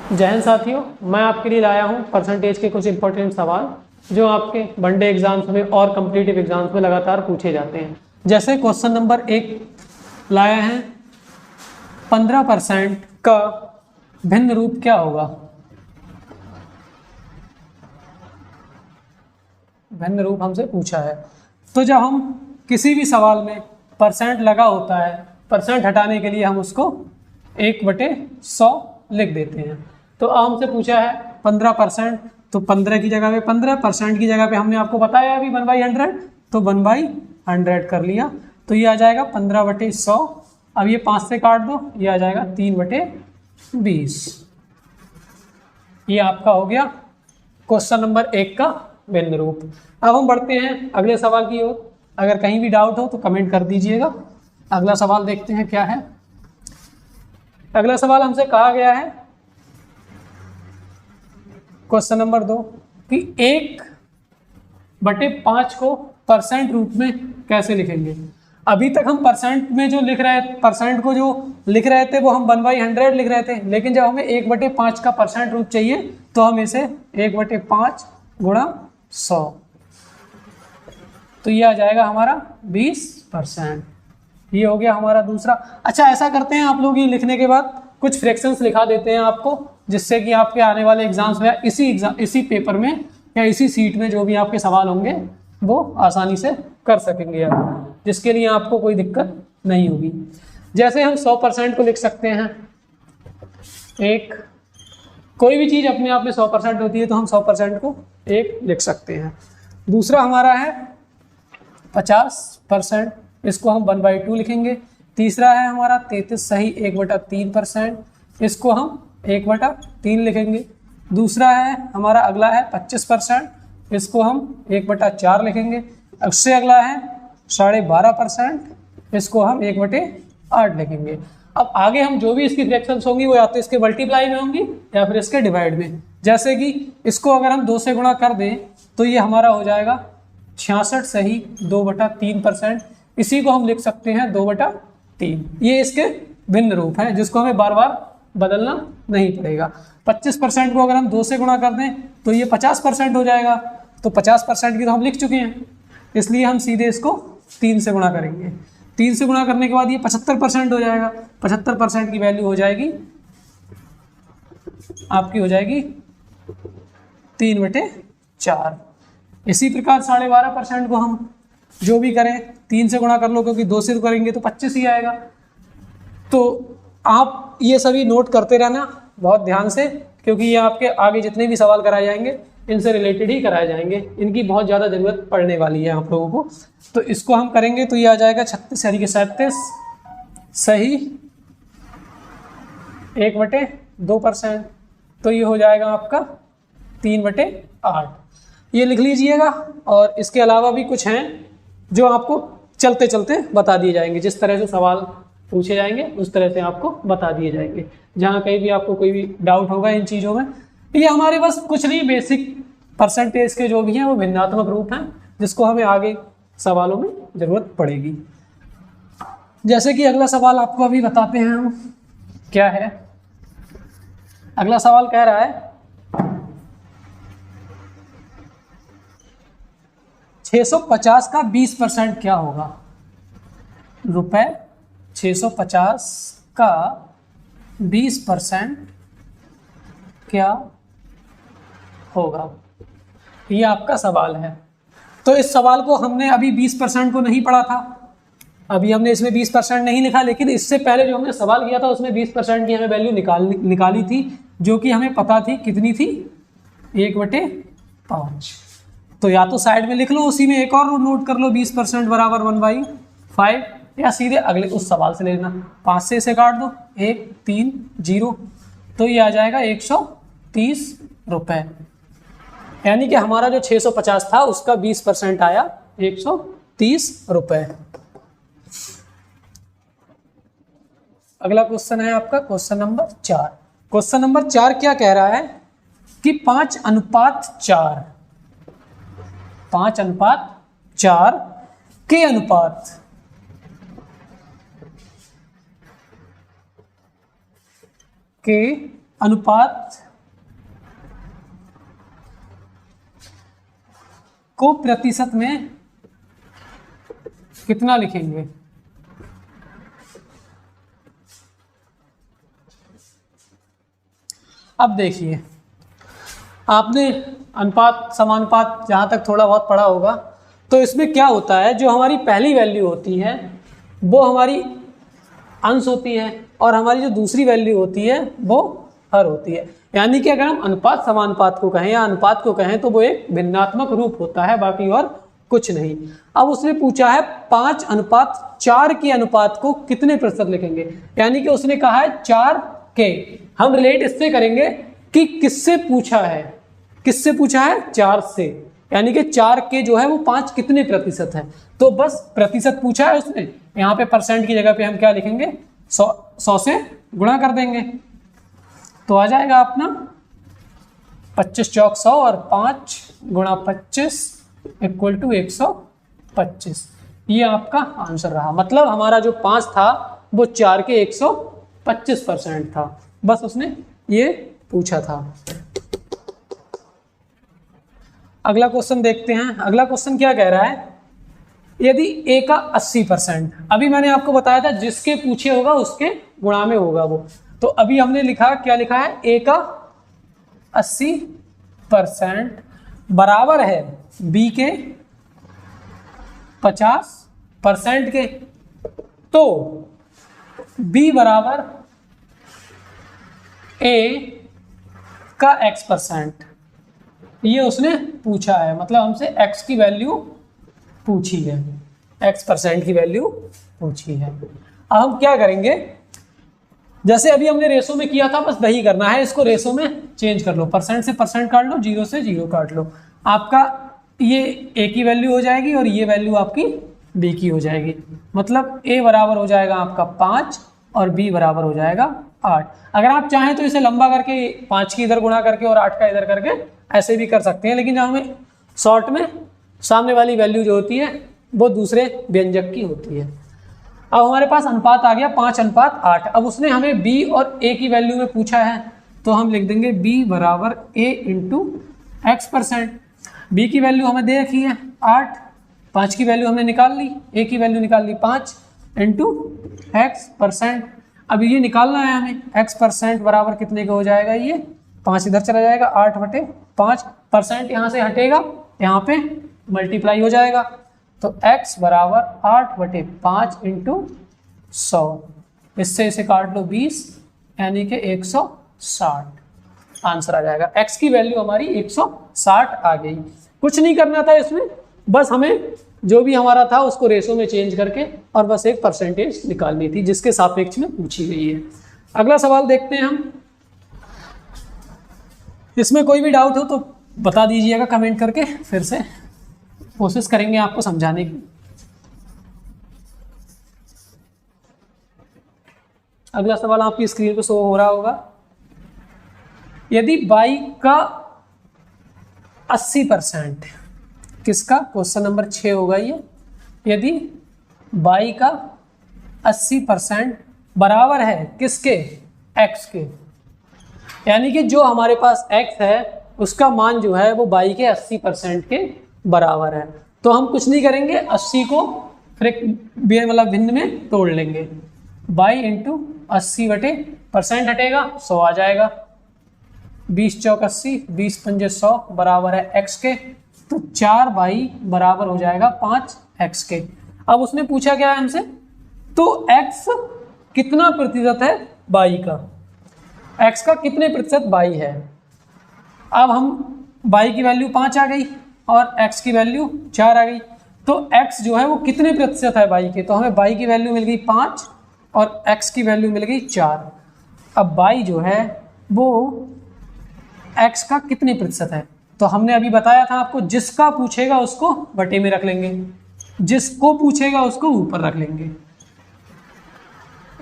जय हिंद साथियों, मैं आपके लिए लाया हूं परसेंटेज के कुछ इंपॉर्टेंट सवाल जो आपके वनडे एग्जाम्स में और कॉम्पिटिटिव एग्जाम्स में लगातार पूछे जाते हैं। जैसे क्वेश्चन नंबर 1 लाया है, 15% का भिन्न रूप क्या होगा। भिन्न रूप हमसे पूछा है। तो जब हम किसी भी सवाल में परसेंट लगा होता है, परसेंट हटाने के लिए हम उसको 1/100 लिख देते हैं। तो हमसे पूछा है 15%, तो 15 की जगह पे 15% की जगह पे हमने आपको बताया अभी 1/100, तो 1/100 कर लिया। तो ये आ जाएगा 15/100। अब ये 5 से काट दो, ये आ जाएगा 3/20। ये आपका हो गया क्वेश्चन नंबर 1 का भिन्न रूप। अब हम बढ़ते हैं अगले सवाल की ओर। अगर कहीं भी डाउट हो तो कमेंट कर दीजिएगा। अगला सवाल देखते हैं क्या है। अगला सवाल हमसे कहा गया है क्वेश्चन नंबर 2 कि 1/5 को परसेंट रूप में कैसे लिखेंगे। अभी तक हम परसेंट में जो लिख रहे परसेंट को जो लिख रहे थे वो हम 1/100 लिख रहे थे, लेकिन जब हमें 1/5 का परसेंट रूप चाहिए तो हम इसे 1/5 गुणा 100, तो ये आ जाएगा हमारा 20%। ये हो गया हमारा दूसरा। अच्छा, ऐसा करते हैं, आप लोग ये लिखने के बाद कुछ फ्रैक्शंस लिखा देते हैं आपको, जिससे कि आपके आने वाले एग्जाम्स में इसी पेपर में या इसी सीट में जो भी आपके सवाल होंगे वो आसानी से कर सकेंगे आप, जिसके लिए आपको कोई दिक्कत नहीं होगी। जैसे हम 100% को लिख सकते हैं। कोई भी चीज़ अपने आप में 100% होती है तो हम 100% को 1 लिख सकते हैं। दूसरा हमारा है 50%, इसको हम 1/2 लिखेंगे। तीसरा है हमारा 33 सही 1/3%, इसको हम 1/3 लिखेंगे। दूसरा है हमारा अगला है 25%, इसको हम 1/4 लिखेंगे। उससे अगला है 12.5%, इसको हम 1/8 लिखेंगे। अब आगे हम जो भी इसकी फ्रैक्शंस होंगी वो या तो इसके मल्टीप्लाई में होंगी या फिर इसके डिवाइड में। जैसे कि इसको अगर हम 2 से गुणा कर दें तो ये हमारा हो जाएगा 66 सही 2/3%, इसी को हम लिख सकते हैं 2/3। ये इसके भिन्न रूप हैं जिसको हमें बार बार बदलना नहीं पड़ेगा। 25% को अगर हम 2 से गुणा कर दें तो ये 50% हो जाएगा। तो 50% की तो हम लिख चुके हैं, इसलिए हम सीधे इसको 3 से गुणा करेंगे। 3 से गुणा करने के बाद ये 75% हो जाएगा। 75% की वैल्यू हो जाएगी आपकी, हो जाएगी 3/4। इसी प्रकार 12.5% को हम जो भी करें 3 से गुणा कर लो, क्योंकि 2 से करेंगे तो 25 ही आएगा। तो आप ये सभी नोट करते रहना बहुत ध्यान से, क्योंकि ये आपके आगे जितने भी सवाल कराए जाएंगे इनसे रिलेटेड ही कराए जाएंगे, इनकी बहुत ज़्यादा ज़रूरत पड़ने वाली है आप लोगों को। तो इसको हम करेंगे तो ये आ जाएगा 36 यानी कि 37 सही 1/2%, तो ये हो जाएगा आपका 3/8। ये लिख लीजिएगा। और इसके अलावा भी कुछ हैं जो आपको चलते चलते बता दिए जाएंगे। जिस तरह से सवाल पूछे जाएंगे उस तरह से आपको बता दिए जाएंगे। जहाँ कहीं भी आपको कोई भी डाउट होगा इन चीज़ों में, ये हमारे बस कुछ नहीं, बेसिक परसेंटेज के जो भी हैं वो भिन्नात्मक रूप हैं जिसको हमें आगे सवालों में ज़रूरत पड़ेगी। जैसे कि अगला सवाल आपको अभी बताते हैं हम क्या है। अगला सवाल कह रहा है 650 का 20% क्या होगा। रुपए 650 का 20% क्या होगा, ये आपका सवाल है। तो इस सवाल को हमने अभी 20% को नहीं पढ़ा था, अभी हमने इसमें 20% नहीं लिखा, लेकिन इससे पहले जो हमने सवाल किया था उसमें 20% की हमें वैल्यू निकाली थी, जो कि हमें पता थी कितनी थी, 1/5। तो या तो साइड में लिख लो, उसी में एक और नोट कर लो 20% बराबर 1/5, या सीधे अगले उस सवाल से ले लेना। 5 से इसे काट दो, 1 3 0, तो ये आ जाएगा 130 रुपये। यानी कि हमारा जो 650 था उसका 20% आया 130 रुपये। अगला क्वेश्चन है आपका क्वेश्चन नंबर 4। क्वेश्चन नंबर 4 क्या कह रहा है कि 5:4 के अनुपात के अनुपात को प्रतिशत में कितना लिखेंगे? अब देखिए, आपने अनुपात समानुपात जहाँ तक थोड़ा बहुत पढ़ा होगा, तो इसमें क्या होता है, जो हमारी पहली वैल्यू होती है वो हमारी अंश होती है और हमारी जो दूसरी वैल्यू होती है वो हर होती है। यानी कि अगर हम अनुपात समानुपात को कहें या अनुपात को कहें तो वो एक भिन्नात्मक रूप होता है, बाकी और कुछ नहीं। अब उसने पूछा है 5:4 के अनुपात को कितने प्रतिशत लिखेंगे, यानी कि उसने कहा है 4 के। हम रिलेट इससे करेंगे कि किससे पूछा है, किससे पूछा है? 4 से, यानी कि 4 के जो है वो 5 कितने प्रतिशत है। तो बस प्रतिशत पूछा है उसने, यहाँ पे परसेंट की जगह पे हम क्या लिखेंगे? 100 से गुणा कर देंगे तो आ जाएगा अपना 25 चौक 100 और 5 गुणा 25 इक्वल टू 125। ये आपका आंसर रहा। मतलब हमारा जो 5 था वो 4 के 125% था। बस उसने ये पूछा था। अगला क्वेश्चन देखते हैं। अगला क्वेश्चन क्या कह रहा है? यदि a का 80%, अभी मैंने आपको बताया था जिसके पूछे होगा उसके गुणा में होगा वो, तो अभी हमने लिखा, क्या लिखा है? a का 80% बराबर है b के 50% के, तो b बराबर a का x%, ये उसने पूछा है। मतलब हमसे x की वैल्यू पूछी है, x% की वैल्यू पूछी है। अब हम क्या करेंगे, जैसे अभी हमने रेशो में किया था बस वही करना है, इसको रेशो में चेंज कर लो, परसेंट से परसेंट काट लो, 0 से 0 काट लो, आपका ये a की वैल्यू हो जाएगी और ये वैल्यू आपकी b की हो जाएगी। मतलब a बराबर हो जाएगा आपका 5 और b बराबर हो जाएगा 8। अगर आप चाहें तो इसे लंबा करके 5 की इधर गुणा करके और 8 का इधर करके ऐसे भी कर सकते हैं, लेकिन हमें शॉर्ट में सामने वाली वैल्यू जो होती है वो दूसरे व्यंजक की होती है। अब हमारे पास अनुपात आ गया 5:8। अब उसने हमें b और a की वैल्यू में पूछा है, तो हम लिख देंगे b बराबर a इंटू x%। b की वैल्यू हमें दे रखी है 8, 5 की वैल्यू हमने निकाल ली, a की वैल्यू निकाल ली 5 इंटू x%। अब ये निकालना है हमें, x% बराबर कितने का हो जाएगा? ये 5 इधर चला जाएगा, 8/5%, यहाँ से हटेगा, यहाँ पे मल्टीप्लाई हो जाएगा, तो x बराबर 8/5 इंटू 100, इससे इसे काट लो 20, यानी कि 160 आंसर आ जाएगा। x की वैल्यू हमारी 160 आ गई। कुछ नहीं करना था इसमें, बस हमें जो भी हमारा था उसको रेशो में चेंज करके और बस एक परसेंटेज निकालनी थी जिसके सापेक्ष में पूछी गई है। अगला सवाल देखते हैं हम। इसमें कोई भी डाउट हो तो बता दीजिएगा कमेंट करके, फिर से कोशिश करेंगे आपको समझाने की। अगला सवाल आपकी स्क्रीन पर शो हो रहा होगा। यदि y का 80%, किसका? क्वेश्चन नंबर 6 होगा ये। यदि y का 80% बराबर है किसके? x के, यानी कि जो हमारे पास x है उसका मान जो है वो y के 80% के बराबर है, तो हम कुछ नहीं करेंगे, 80 को मतलब भिन्न में तोड़ लेंगे। y इंटू 80/% हटेगा, 100 आ जाएगा। 20 चौक 80, 20 पंजे 100 बराबर है x के, तो 4y बराबर हो जाएगा 5x के। अब उसने पूछा क्या है हमसे, तो x कितना प्रतिशत है y का, x का कितने प्रतिशत y है। अब हम y की वैल्यू 5 आ गई और x की वैल्यू 4 आ गई, तो x जो है वो कितने प्रतिशत है y के, तो हमें y की वैल्यू मिल गई 5 और x की वैल्यू मिल गई 4। अब y जो है वो x का कितने प्रतिशत है, तो हमने अभी बताया था आपको, जिसका पूछेगा उसको बटे में रख लेंगे, जिसको पूछेगा उसको ऊपर रख लेंगे,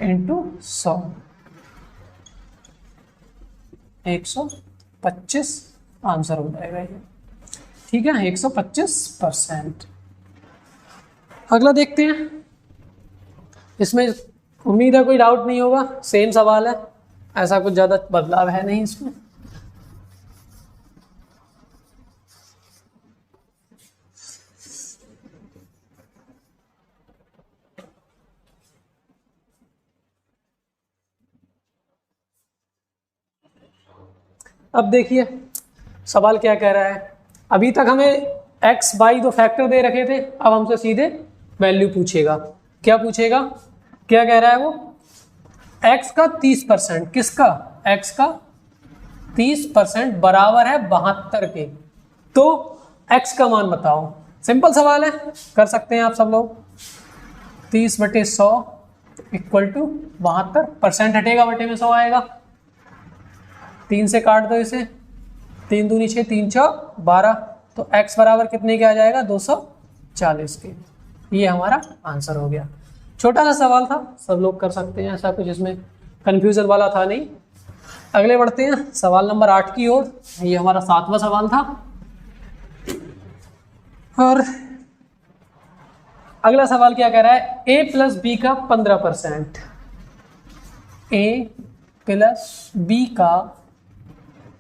इंटू 100, 125 आंसर हो जाएगा ये। ठीक है, 125%। अगला देखते हैं। इसमें उम्मीद है कोई डाउट नहीं होगा, सेम सवाल है। ऐसा कुछ ज़्यादा बदलाव है नहीं इसमें। अब देखिए सवाल क्या कह रहा है। अभी तक हमें x बाई दो फैक्टर दे रखे थे, अब हमसे सीधे वैल्यू पूछेगा। क्या पूछेगा, क्या कह रहा है वो, x का 30%, किसका, x का 30% बराबर है 72 के, तो x का मान बताओ। सिंपल सवाल है, कर सकते हैं आप सब लोग। 30/100 इक्वल टू 72, परसेंट हटेगा बटे में 100 आएगा, 3 से काट दो इसे, 3 दूनी 6, 3 चौक 12, तो x बराबर कितने के आ जाएगा, 240 के। ये हमारा आंसर हो गया। छोटा सा सवाल था, सब लोग कर सकते हैं, ऐसा कुछ इसमें कंफ्यूजन वाला था नहीं। अगले बढ़ते हैं सवाल नंबर 8 की ओर। ये हमारा 7वां सवाल था और अगला सवाल क्या कह रहा है, a प्लस बी का 15%, a प्लस बी का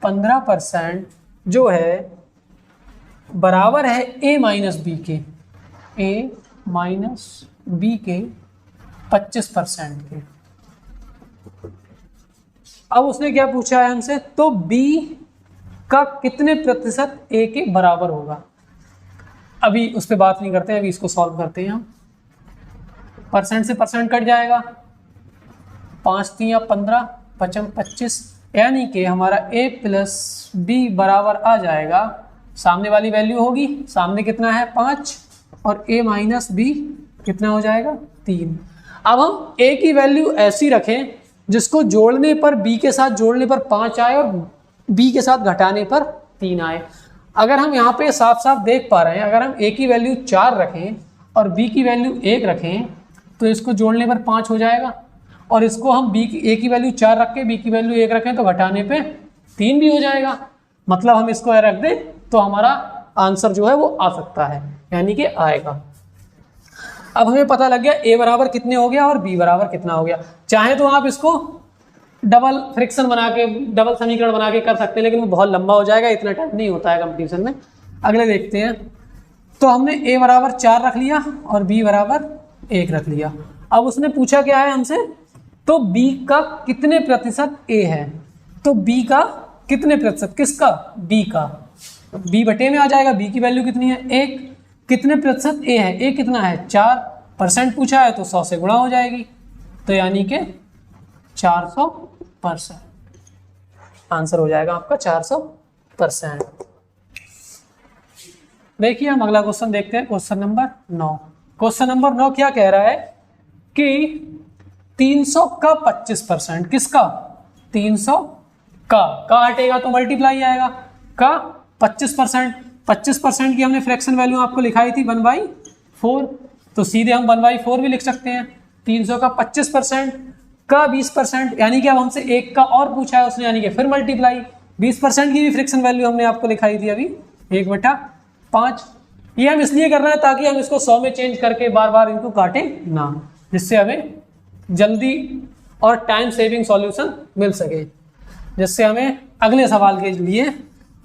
15% जो है बराबर है a माइनस बी के, a माइनस बी के 25% के। अब उसने क्या पूछा है हमसे, तो b का कितने प्रतिशत a के बराबर होगा। अभी उस पर बात नहीं करते हैं, अभी इसको सॉल्व करते हैं हम। परसेंट से परसेंट कट जाएगा, 5 3 15 25, यानी कि हमारा a प्लस बी बराबर आ जाएगा, सामने वाली वैल्यू होगी, सामने कितना है 5 और a माइनस बी कितना हो जाएगा 3। अब हम a की वैल्यू ऐसी रखें जिसको जोड़ने पर b के साथ जोड़ने पर 5 आए और b के साथ घटाने पर 3 आए। अगर हम यहाँ पे साफ साफ देख पा रहे हैं, अगर हम a की वैल्यू 4 रखें और b की वैल्यू 1 रखें तो इसको जोड़ने पर 5 हो जाएगा, और इसको हम a की वैल्यू 4 रख के b की वैल्यू 1 रखें तो घटाने पे 3 भी हो जाएगा। मतलब हम इसको रख दें तो हमारा आंसर जो है वो आ सकता है, यानी कि आएगा। अब हमें पता लग गया a बराबर कितने हो गया और b बराबर कितना हो गया। चाहे तो आप इसको डबल फ्रिक्शन बना के, डबल समीकरण बना के कर सकते हैं, लेकिन वो बहुत लंबा हो जाएगा, इतना टाइम नहीं होता है कंपटीशन में। अगले देखते हैं। तो हमने a बराबर 4 रख लिया और b बराबर 1 रख लिया। अब उसने पूछा क्या है हमसे, तो b का कितने प्रतिशत a है, तो b का कितने प्रतिशत, किसका, b का, b बटे में आ जाएगा, b की वैल्यू कितनी है 1, कितने प्रतिशत a है, a कितना है 4%, पूछा है तो 100 से गुणा हो जाएगी, तो यानी कि 400%। आंसर हो जाएगा आपका 400%। देखिए हम अगला क्वेश्चन देखते हैं, क्वेश्चन नंबर 9। क्वेश्चन नंबर 9 क्या कह रहा है कि 300 का 25%, किसका, 300 का हटेगा तो मल्टीप्लाई आएगा, का 25% की हमने फ्रैक्शन वैल्यू आपको लिखाई थी 1/4, तो सीधे हम 1/4 भी लिख सकते हैं। 300 का 25% का 20%, यानी कि अब हमसे 1 का और पूछा है उसने, यानी कि फिर मल्टीप्लाई। 20% की भी फ्रैक्शन वैल्यू हमने आपको लिखाई थी अभी 1/5। ये हम इसलिए कर रहे हैं ताकि हम इसको 100 में चेंज करके बार बार इनको काटें ना, जिससे हमें जल्दी और टाइम सेविंग सॉल्यूशन मिल सके, जिससे हमें अगले सवाल के लिए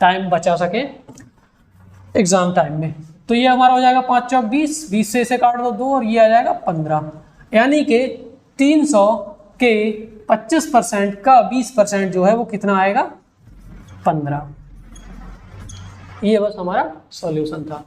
टाइम बचा सके एग्जाम टाइम में। तो ये हमारा हो जाएगा 5 चौक 20, 20 से इसे काट दो 2 और ये आ जाएगा 15, यानी कि 300 के 25% का 20% जो है वो कितना आएगा 15। ये बस हमारा सॉल्यूशन था।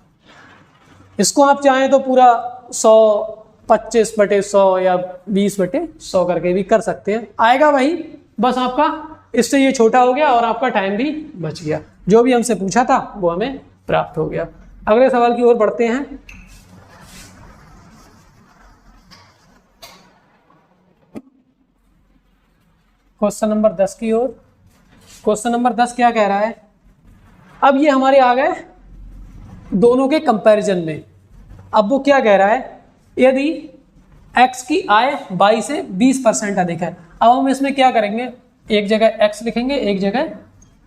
इसको आप चाहें तो पूरा 100 25/100 या 20/100 करके भी कर सकते हैं, आएगा वही, बस आपका इससे ये छोटा हो गया और आपका टाइम भी बच गया। जो भी हमसे पूछा था वो हमें प्राप्त हो गया। अगले सवाल की ओर बढ़ते हैं। क्वेश्चन नंबर 10 की ओर। क्वेश्चन नंबर 10 क्या कह रहा है, अब ये हमारे आ गए दोनों के कंपैरिजन में। अब वो क्या कह रहा है, यदि x की आय y से 20% अधिक है। अब हम इसमें क्या करेंगे, एक जगह x लिखेंगे, एक जगह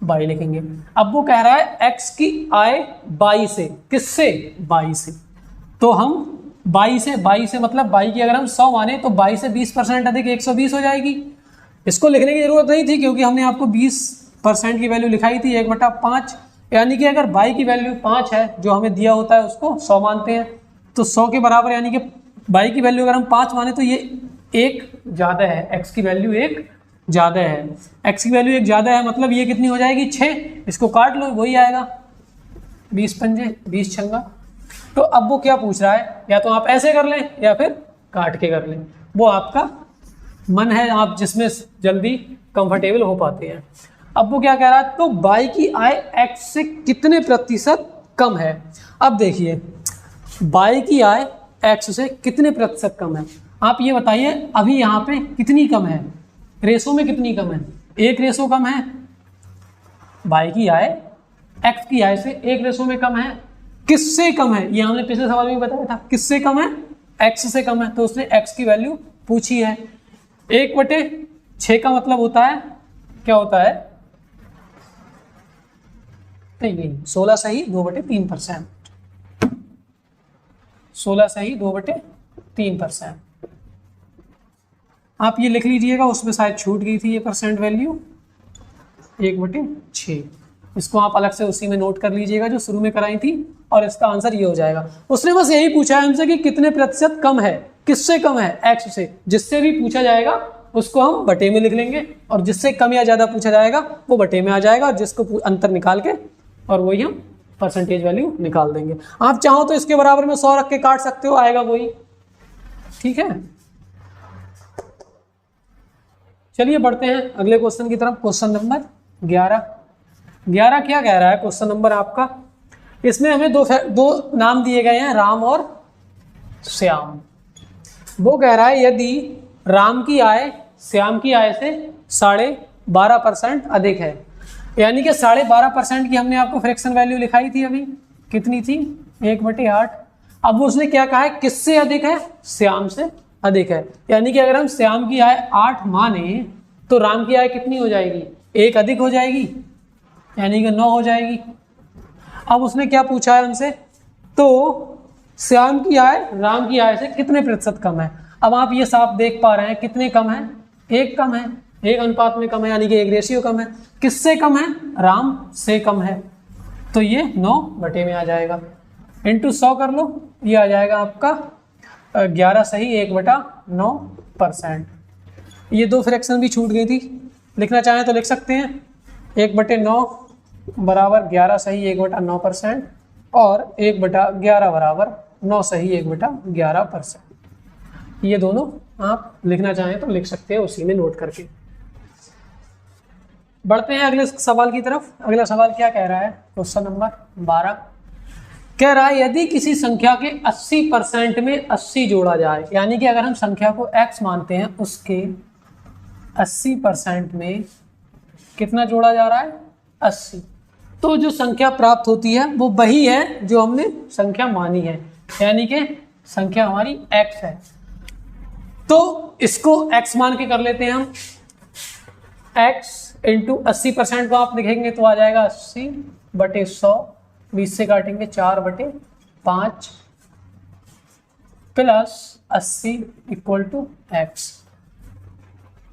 y लिखेंगे। अब वो कह रहा है x की आय y से, किससे, y से, तो हम y से मतलब y की अगर हम 100 माने तो y से 20% अधिक 120 हो जाएगी। इसको लिखने की जरूरत नहीं थी क्योंकि हमने आपको 20% की वैल्यू लिखाई थी 1/5, यानी कि अगर y की वैल्यू 5 है जो हमें दिया होता है उसको 100 मानते हैं, तो 100 के बराबर यानी कि y की वैल्यू अगर हम 5 माने तो ये 1 ज़्यादा है, x की वैल्यू 1 ज़्यादा है, x की वैल्यू 1 ज़्यादा है, मतलब ये कितनी हो जाएगी 6, इसको काट लो वही आएगा 20 पंजे 20 छंगा। तो अब वो क्या पूछ रहा है, या तो आप ऐसे कर लें या फिर काट के कर लें, वो आपका मन है, आप जिसमें जल्दी कंफर्टेबल हो पाते हैं। अब वो क्या कह रहा है, तो y की आय x से कितने प्रतिशत कम है। अब देखिए y की आय x से कितने प्रतिशत कम है, आप ये बताइए अभी यहाँ पे कितनी कम है, रेशो में कितनी कम है, 1 रेशो कम है, y की आय x की आय से 1 रेशो में कम है। किससे कम है, ये हमने पिछले सवाल में बताया था, किससे कम है, x से कम है, तो उसने x की वैल्यू पूछी है। 1/6 का मतलब होता है, क्या होता है, नहीं 16 सही 2/3%, 16 सही 2/3%। आप ये लिख लीजिएगा, उसमें शायद छूट गई थी ये परसेंट वैल्यू 1/6, इसको आप अलग से उसी में नोट कर लीजिएगा जो शुरू में कराई थी, और इसका आंसर ये हो जाएगा। उसने बस यही पूछा है हमसे कि कितने प्रतिशत कम है, किससे कम है, x से। जिससे भी पूछा जाएगा उसको हम बटे में लिख लेंगे, और जिससे कम या ज्यादा पूछा जाएगा वो बटे में आ जाएगा, और जिसको अंतर निकाल के और वही हम परसेंटेज वैल्यू निकाल देंगे। आप चाहो तो इसके बराबर में 100 रख के काट सकते हो, आएगा वही, ठीक है। चलिए बढ़ते हैं अगले क्वेश्चन की तरफ। क्वेश्चन नंबर 11 क्या कह रहा है क्वेश्चन नंबर आपका, इसमें हमें दो नाम दिए गए हैं, राम और श्याम। वो कह रहा है यदि राम की आय श्याम की आय से 12.5% अधिक है, यानी कि 12.5% की हमने आपको फ्रैक्शन वैल्यू लिखाई थी अभी, कितनी थी 1/8। अब उसने क्या कहा है, किससे अधिक है, श्याम से अधिक है, यानी कि अगर हम श्याम की आय 8 माने तो राम की आय कितनी हो जाएगी, 1 अधिक हो जाएगी, यानी कि 9 हो जाएगी। अब उसने क्या पूछा है हमसे, तो श्याम की आय राम की आय से कितने प्रतिशत कम है। अब आप ये साफ देख पा रहे हैं कितने कम है, 1 कम है, 1 अनुपात में कम है, यानी कि 1 रेशियो कम है। किससे कम है, राम से कम है, तो ये 9 बटे में आ जाएगा, इंटू 100 कर लो, ये आ जाएगा आपका 11 सही 1/9%। ये 2 फ्रैक्शन भी छूट गई थी, लिखना चाहें तो लिख सकते हैं, 1/9 बराबर 11 सही 1/9%, और 1/11 बराबर 9 सही 1/11%। ये दोनों आप लिखना चाहें तो लिख सकते हैं उसी में नोट करके। बढ़ते हैं अगले सवाल की तरफ। अगला सवाल क्या कह रहा है, क्वेश्चन नंबर 12 कह रहा है यदि किसी संख्या के 80% में 80 जोड़ा जाए, यानी कि अगर हम संख्या को x मानते हैं उसके 80% में कितना जोड़ा जा रहा है, 80, तो जो संख्या प्राप्त होती है वो वही है जो हमने संख्या मानी है, यानी कि संख्या हमारी x है। तो इसको x मान के कर लेते हैं हम, x इंटू 80% को आप लिखेंगे तो आ जाएगा 80/100, 20 से काटेंगे 4/5 प्लस 80 इक्वल टू x।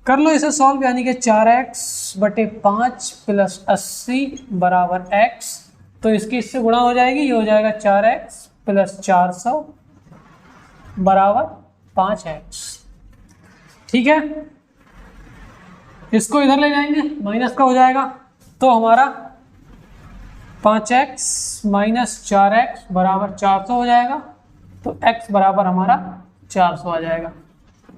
कर लो इसे सॉल्व, यानी कि 4x/5 प्लस 80 बराबर x, तो इसकी इससे गुणा हो जाएगी, ये हो जाएगा 4x प्लस 400 बराबर 5x, ठीक है। इसको इधर ले जाएंगे, माइनस का हो जाएगा, तो हमारा 5x माइनस 4x बराबर 400 हो जाएगा, तो x बराबर हमारा 400 आ जाएगा।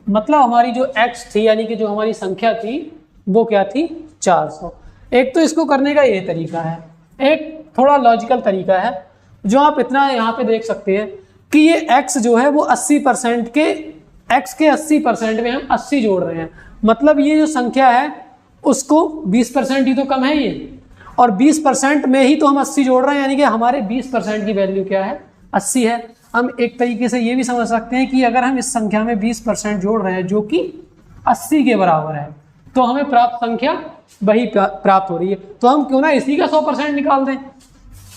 मतलब हमारी जो x थी, यानी कि जो हमारी संख्या थी वो क्या थी, 400। एक तो इसको करने का ये तरीका है, एक थोड़ा लॉजिकल तरीका है जो आप इतना यहाँ पे देख सकते हैं कि ये x जो है वो 80% के, x के 80% में हम 80 जोड़ रहे हैं, मतलब ये जो संख्या है उसको 20% ही तो कम है ये, और 20% में ही तो हम 80 जोड़ रहे हैं, यानी कि हमारे 20% की वैल्यू क्या है, 80 है। हम एक तरीके से ये भी समझ सकते हैं कि अगर हम इस संख्या में 20% जोड़ रहे हैं जो कि 80 के बराबर है, तो हमें प्राप्त संख्या वही प्राप्त हो रही है, तो हम क्यों ना इसी का 100% निकाल दें।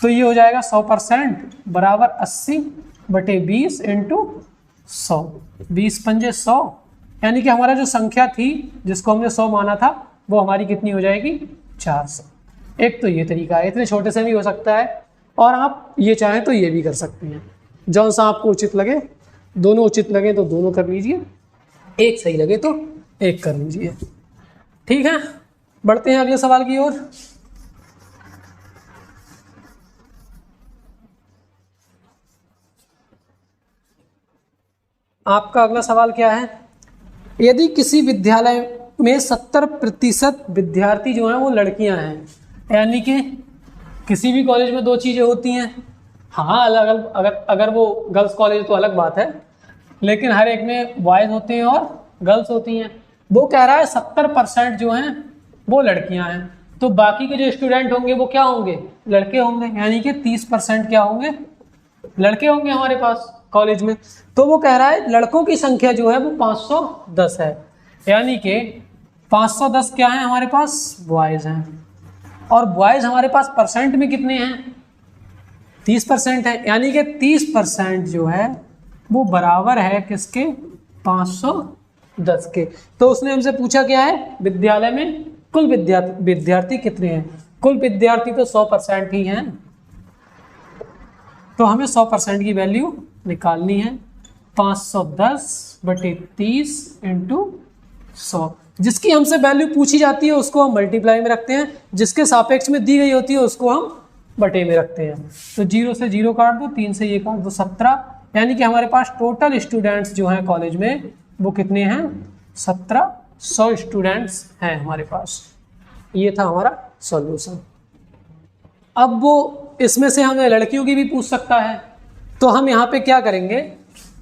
तो ये हो जाएगा 100% बराबर 80/20 इंटू 100, 20 पंजे 100, यानी कि हमारा जो संख्या थी जिसको हमने 100 माना था वो हमारी कितनी हो जाएगी 400। एक तो ये तरीका है, इतने छोटे से भी हो सकता है, और आप ये चाहें तो ये भी कर सकते हैं, जौन सा आपको उचित लगे। दोनों उचित लगे तो दोनों कर लीजिए, एक सही लगे तो एक कर लीजिए। ठीक है, बढ़ते हैं अगले सवाल की ओर। आपका अगला सवाल क्या है? यदि किसी विद्यालय में 70% विद्यार्थी जो हैं वो लड़कियां हैं, यानी कि किसी भी कॉलेज में दो चीज़ें होती हैं, हाँ अलग अलग, अगर वो गर्ल्स कॉलेज तो अलग बात है, लेकिन हर एक में बॉयज़ होते हैं और गर्ल्स होती हैं। वो कह रहा है 70% जो हैं वो लड़कियां हैं, तो बाकी के जो स्टूडेंट होंगे वो क्या होंगे? लड़के होंगे, यानी कि 30% क्या होंगे? लड़के होंगे हमारे पास कॉलेज में। तो वो कह रहा है लड़कों की संख्या जो है वो 510 है, यानी कि 510 क्या है हमारे पास? बॉयज़ हैं, और बॉयज़ हमारे पास परसेंट में कितने हैं? 30% है, यानी कि 30% जो है वो बराबर है किसके? 510 के। तो उसने हमसे पूछा क्या है? विद्यालय में कुल विद्यार्थी कितने हैं? कुल विद्यार्थी तो 100% ही हैं, तो हमें 100% की वैल्यू निकालनी है। 510/30 × 100, जिसकी हमसे वैल्यू पूछी जाती है उसको हम मल्टीप्लाई में रखते हैं, जिसके सापेक्ष में दी गई होती है उसको हम बटे में रखते हैं। तो 0 से 0 काट दो, 3 से ये काट दो, 17, यानी कि हमारे पास टोटल स्टूडेंट्स जो हैं कॉलेज में वो कितने हैं? 1700 स्टूडेंट्स हैं हमारे पास। ये था हमारा सॉल्यूशन। अब वो इसमें से हमें लड़कियों की भी पूछ सकता है, तो हम यहाँ पे क्या करेंगे?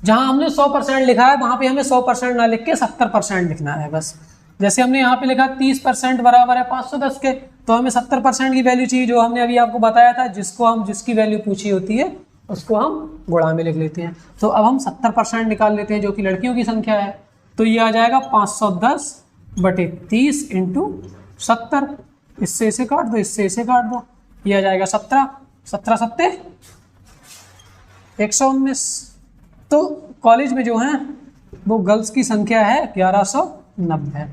जहाँ हमने 100% लिखा है वहाँ पे हमें 100% ना लिख के 70% लिखना है बस। जैसे हमने यहाँ पे लिखा 30% बराबर है 510 के, तो हमें 70% की वैल्यू चाहिए, जो हमने अभी आपको बताया था, जिसकी वैल्यू पूछी होती है उसको हम गुणा में लिख लेते हैं। तो अब हम 70% निकाल लेते हैं जो कि लड़कियों की संख्या है। तो ये आ जाएगा 510/30 × 70, इससे इसे काट दो, इससे इसे काट दो, ये आ जाएगा 17, 17 सत्ते 119। तो कॉलेज में जो है वो गर्ल्स की संख्या है 1190।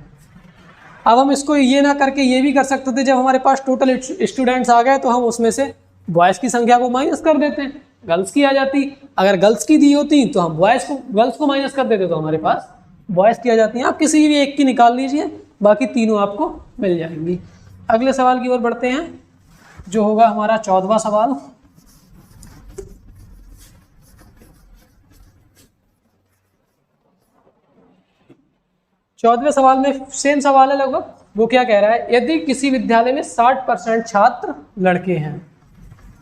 अब हम इसको ये ना करके ये भी कर सकते थे, जब हमारे पास टोटल स्टूडेंट्स आ गए तो हम उसमें से बॉयज़ की संख्या को माइनस कर देते हैं, गर्ल्स की आ जाती। अगर गर्ल्स की दी होती तो हम गर्ल्स को माइनस कर देते तो हमारे पास बॉयज़ की आ जाती हैं। आप किसी भी एक की निकाल लीजिए, बाकी तीनों आपको मिल जाएंगी। अगले सवाल की ओर बढ़ते हैं, जो होगा हमारा 14वां सवाल। चौदहवें सवाल में सेम सवाल है लगभग। वो क्या कह रहा है? यदि किसी विद्यालय में 60% छात्र लड़के हैं,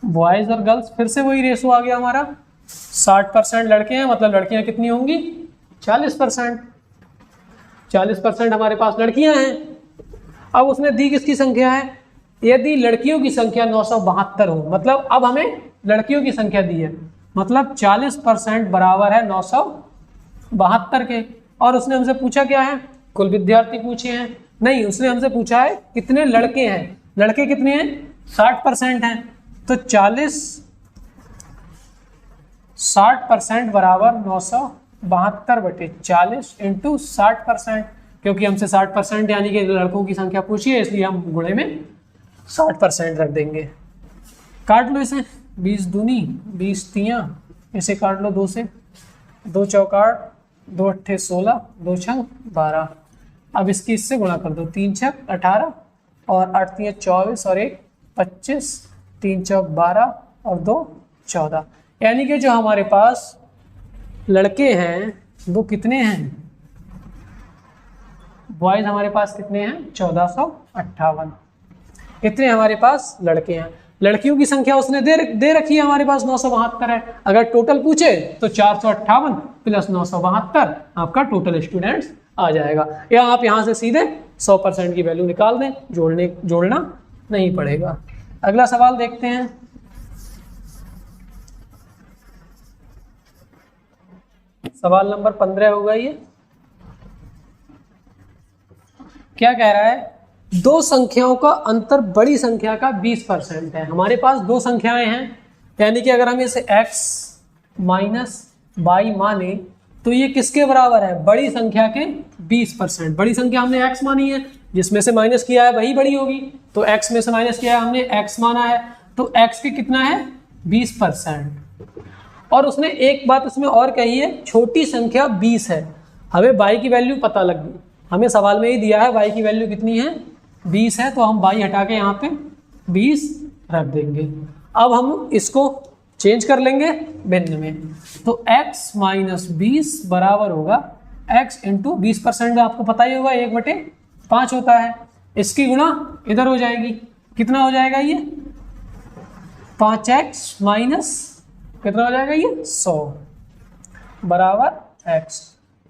बॉयज और गर्ल्स, फिर से वही रेशो आ गया हमारा, 60% लड़के हैं, मतलब लड़कियां कितनी होंगी? 40%। 40% हमारे पास लड़कियां हैं। अब उसने दी किसकी संख्या है? यदि लड़कियों की संख्या 972 हो, मतलब अब हमें लड़कियों की संख्या दी है, मतलब 40% बराबर है 972 के। और उसने हमसे पूछा क्या है? कुल विद्यार्थी पूछे हैं? नहीं, उसने हमसे पूछा है कितने लड़के हैं। लड़के कितने हैं? 60% हैं। तो 60% बराबर 972/40 × 60%, क्योंकि हमसे 60% यानी कि लड़कों की संख्या पूछी है, इसलिए हम गुणे में 60% रख देंगे। काट लो इसे, 20 दूनी 20 तियाँ, इसे काट लो 2 से, 2 चौकाट 2 अट्ठे 16, 2 छंग 12। अब इसकी इससे गुणा कर दो, 3 छक 18 और 8 तियाँ 24 और 1 25, 3 चौक 12 और 2 14। यानी कि जो हमारे पास लड़के हैं वो कितने हैं? बॉयज हमारे पास कितने हैं? 1458। इतने हमारे पास लड़के हैं। लड़कियों की संख्या उसने दे रखी है हमारे पास 972 है। अगर टोटल पूछे तो 458 + 972 आपका टोटल स्टूडेंट्स आ जाएगा, या आप यहाँ से सीधे 100% की वैल्यू निकाल दें, जोड़ना नहीं पड़ेगा। अगला सवाल देखते हैं। सवाल नंबर 15 होगा ये। क्या कह रहा है? दो संख्याओं का अंतर बड़ी संख्या का 20% है। हमारे पास दो संख्याएं हैं, यानी कि अगर हम इसे x - y माने तो ये किसके बराबर है? बड़ी संख्या के 20%। बड़ी संख्या हमने x मानी है, जिसमें से माइनस किया है वही बड़ी होगी, तो x में से माइनस किया है हमने, x माना है, तो x के कितना है? 20%। और उसने एक बात उसमें और कही है, छोटी संख्या 20 है। हमें y की वैल्यू पता लग गई, हमें सवाल में ही दिया है y की वैल्यू कितनी है? 20 है, तो हम y हटा के यहाँ पे 20 रख देंगे। अब हम इसको चेंज कर लेंगे भिन्न में, तो x माइनस 20 बराबर होगा x इंटू 20%, आपको पता ही होगा 1/5 होता है। इसकी गुणा इधर हो जाएगी, कितना हो जाएगा ये? 5x माइनस कितना हो जाएगा ये? 100 बराबर x।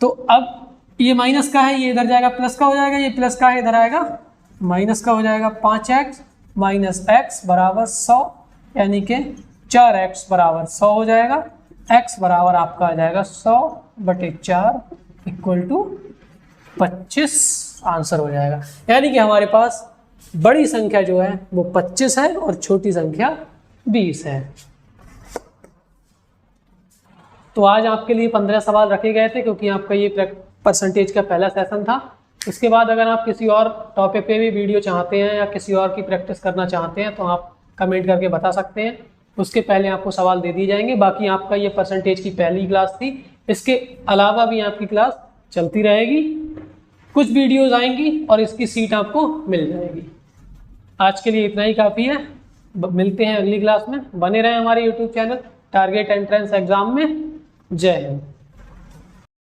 तो अब ये माइनस का है, ये इधर जाएगा, प्लस का हो जाएगा, ये प्लस का है, इधर आएगा माइनस का हो जाएगा। 5x माइनस x बराबर 100, यानी कि 4x बराबर 100 हो जाएगा। x बराबर आपका आ जाएगा 100/4 इक्वल टू 25 आंसर हो जाएगा। यानी कि हमारे पास बड़ी संख्या जो है वो 25 है और छोटी संख्या 20 है। तो आज आपके लिए 15 सवाल रखे गए थे, क्योंकि आपका ये परसेंटेज का पहला सेशन था। इसके बाद अगर आप किसी और टॉपिक पे भी वीडियो चाहते हैं या किसी और की प्रैक्टिस करना चाहते हैं तो आप कमेंट करके बता सकते हैं, उसके पहले आपको सवाल दे दिए जाएंगे। बाकी आपका ये परसेंटेज की पहली क्लास थी, इसके अलावा भी आपकी क्लास चलती रहेगी, कुछ वीडियोस आएंगी और इसकी सीट आपको मिल जाएगी। आज के लिए इतना ही काफ़ी है, मिलते हैं अगली क्लास में। बने रहें हमारे YouTube channel target entrance exam में। जय हिंद।